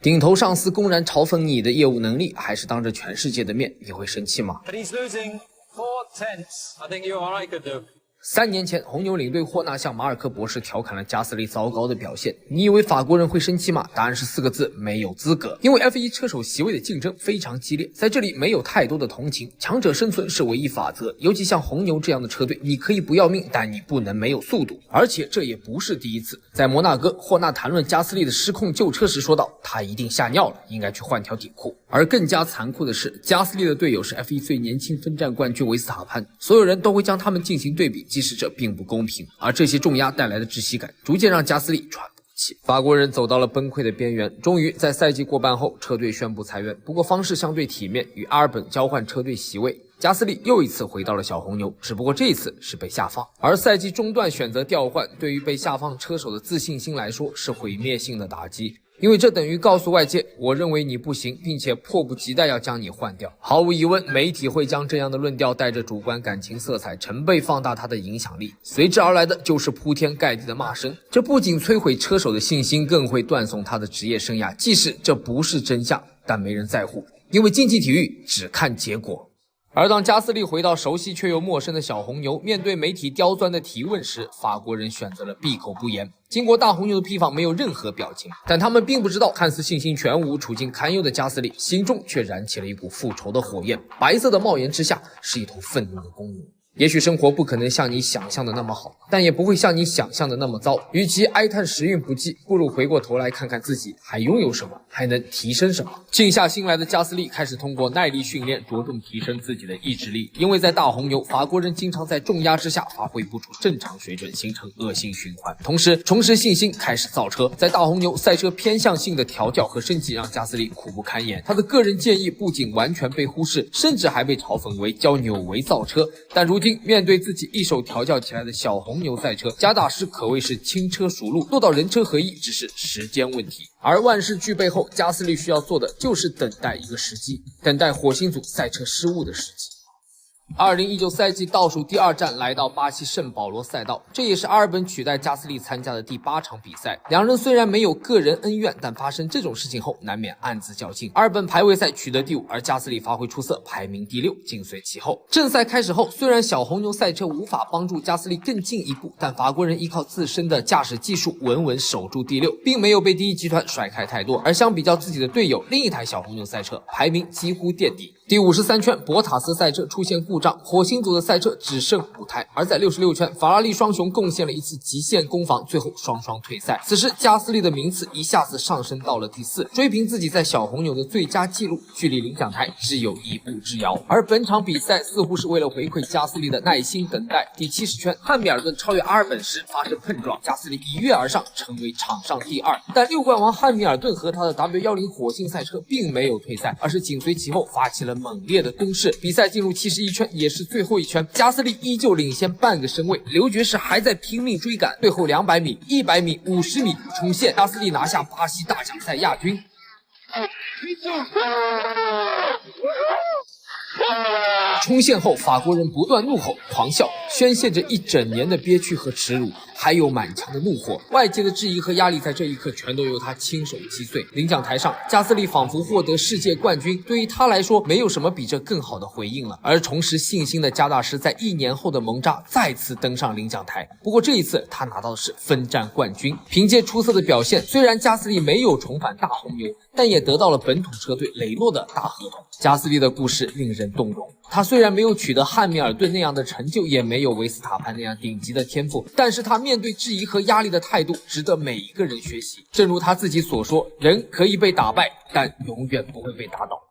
顶头上司公然嘲讽你的业务能力，还是当着全世界的面，你会生气吗？3年前，红牛领队霍纳向马尔科博士调侃了加斯利糟糕的表现。你以为法国人会生气吗？答案是4个字：没有资格。因为 F1 车手席位的竞争非常激烈，在这里没有太多的同情，强者生存是唯一法则。尤其像红牛这样的车队，你可以不要命，但你不能没有速度。而且这也不是第一次。在摩纳哥，霍纳谈论加斯利的失控救车时说道：“他一定吓尿了，应该去换条底裤。”而更加残酷的是，加斯利的队友是 F1 最年轻分站冠军维斯塔潘，所有人都会将他们进行对比，即使这并不公平。而这些重压带来的窒息感，逐渐让加斯利喘不过气。法国人走到了崩溃的边缘，终于在赛季过半后，车队宣布裁员，不过方式相对体面，与阿尔本交换车队席位。加斯利又一次回到了小红牛，只不过这一次是被下放。而赛季中段选择调换，对于被下放车手的自信心来说是毁灭性的打击。因为这等于告诉外界，我认为你不行，并且迫不及待要将你换掉。毫无疑问，媒体会将这样的论调带着主观感情色彩，成倍放大它的影响力。随之而来的就是铺天盖地的骂声，这不仅摧毁车手的信心，更会断送他的职业生涯。即使这不是真相，但没人在乎，因为竞技体育只看结果。而当加斯利回到熟悉却又陌生的小红牛，面对媒体刁钻的提问时，法国人选择了闭口不言。经过大红牛的批访，没有任何表情，但他们并不知道，看似信心全无、处境堪忧的加斯利，心中却燃起了一股复仇的火焰。白色的帽檐之下，是一头愤怒的公牛。也许生活不可能像你想象的那么好，但也不会像你想象的那么糟。与其哀叹时运不济，不如回过头来看看自己还拥有什么，还能提升什么。静下心来的加斯利开始通过耐力训练，着重提升自己的意志力。因为在大红牛，法国人经常在重压之下发挥不出正常水准，形成恶性循环。同时，重拾信心，开始造车。在大红牛，赛车偏向性的调教和升级让加斯利苦不堪言。他的个人建议不仅完全被忽视，甚至还被嘲讽为教纽维造车。但如今面对自己一手调教起来的小红牛赛车，加大师可谓是轻车熟路，做到人车合一只是时间问题。而万事俱备后，加斯利需要做的就是等待一个时机，等待火星组赛车失误的时机。2019赛季倒数第2站来到巴西圣保罗赛道，这也是阿尔本取代加斯利参加的第8场比赛。两人虽然没有个人恩怨，但发生这种事情后难免暗自较劲。阿尔本排位赛取得第5，而加斯利发挥出色，排名第6，紧随其后。正赛开始后，虽然小红牛赛车无法帮助加斯利更进一步，但法国人依靠自身的驾驶技术稳稳守住第6，并没有被第一集团甩开太多。而相比较自己的队友，另一台小红牛赛车排名几乎垫底。第53圈，博塔斯赛车出现故障，火星组的赛车只剩5台，而在66圈，法拉利双雄贡献了一次极限攻防，最后双双退赛。此时加斯利的名次一下子上升到了第4，追平自己在小红牛的最佳纪录，距离领奖台只有1步之遥。而本场比赛似乎是为了回馈加斯利的耐心等待，第70圈，汉密尔顿超越阿尔本时发生碰撞，加斯利一跃而上，成为场上第2。但6冠王汉密尔顿和他的 W10 火星赛车并没有退赛，而是紧随其后发起了猛烈的攻势。比赛进入71圈，也是最后一圈，加斯利依旧领先半个身位，刘爵士还在拼命追赶。最后200米、100米、50米冲线，加斯利拿下巴西大奖赛亚军。冲线后，法国人不断怒吼、狂笑，宣泄着一整年的憋屈和耻辱，还有满腔的怒火。外界的质疑和压力在这一刻全都由他亲手击碎。领奖台上，加斯利仿佛获得世界冠军，对于他来说，没有什么比这更好的回应了。而重拾信心的加大师在1年后的蒙扎再次登上领奖台，不过这一次他拿到的是分站冠军。凭借出色的表现，虽然加斯利没有重返大红牛，但也得到了本土车队雷诺的大合同。加斯利的故事令人动容，他虽然没有取得汉密尔顿那样的成就，也没有维斯塔潘那样顶级的天赋，但是他面对质疑和压力的态度值得每一个人学习。正如他自己所说，人可以被打败，但永远不会被打倒。